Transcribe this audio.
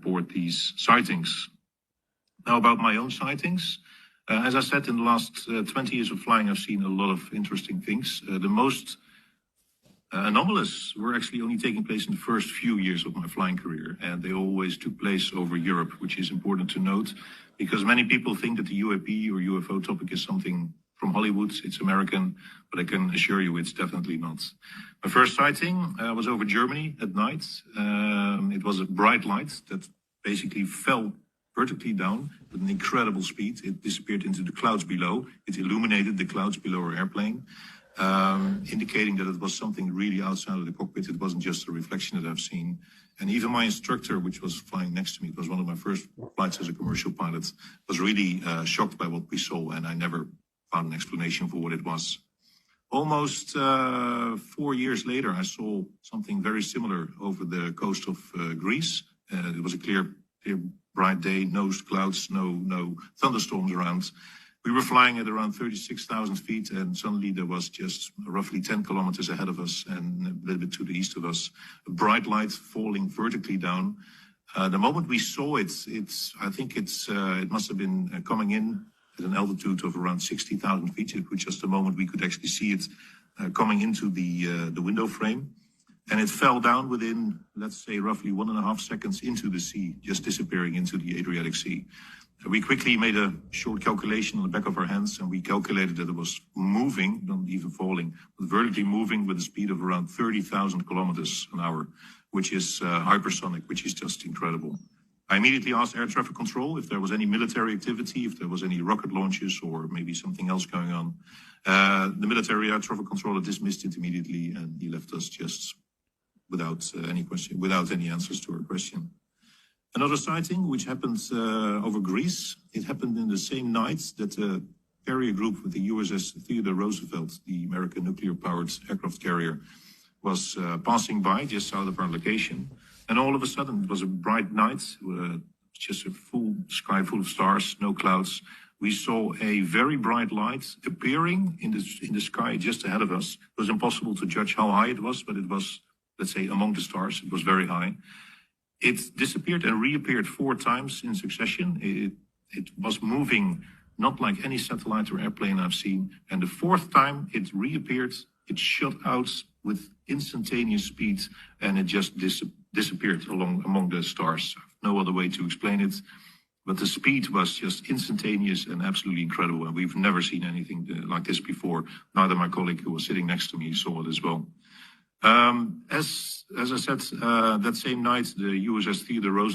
report these sightings. Now, about my own sightings, as I said, in the last 20 years of flying, I've seen a lot of interesting things. The most anomalous were actually only taking place in the first few years of my flying career, and they always took place over Europe, which is important to note, because many people think that the UAP or UFO topic is something from Hollywood, it's American, but I can assure you it's definitely not. My first sighting was over Germany at night. It was a bright light that basically fell vertically down with an incredible speed. It disappeared into the clouds below. It illuminated the clouds below our airplane, indicating that it was something really outside of the cockpit. It wasn't just a reflection that I've seen. And even my instructor, which was flying next to me, it was one of my first flights as a commercial pilot, was really shocked by what we saw, and I never found an explanation for what it was. Almost 4 years later, I saw something very similar over the coast of Greece. It was a clear, bright day, no clouds, no thunderstorms around. We were flying at around 36,000 feet, and suddenly there was just roughly 10 kilometers ahead of us and a little bit to the east of us, a bright light falling vertically down. The moment we saw it, I think it must have been coming in at an altitude of around 60,000 feet. It was just a moment we could actually see it coming into the window frame. And it fell down within, let's say, roughly 1.5 seconds into the sea, just disappearing into the Adriatic Sea. We quickly made a short calculation on the back of our hands, and we calculated that it was moving, not even falling, but vertically moving with a speed of around 30,000 kilometers an hour, which is hypersonic, which is just incredible. I immediately asked air traffic control if there was any military activity, if there was any rocket launches or maybe something else going on. The military air traffic controller dismissed it immediately, and he left us just without any answers to our question. Another sighting, which happened over Greece, it happened in the same night that the carrier group with the USS Theodore Roosevelt, the American nuclear-powered aircraft carrier, was passing by just south of our location. And all of a sudden, it was a bright night, just a full sky full of stars, no clouds. We saw a very bright light appearing in the sky just ahead of us. It was impossible to judge how high it was, but it was, let's say, among the stars. It was very high. It disappeared and reappeared 4 times in succession. It was moving not like any satellite or airplane I've seen. And the 4th time it reappeared, it shot out with instantaneous speed, and it just disappeared among the stars. No other way to explain it. But the speed was just instantaneous and absolutely incredible. And we've never seen anything like this before. Neither my colleague who was sitting next to me saw it as well. As I said, that same night, the USS Theodore Roosevelt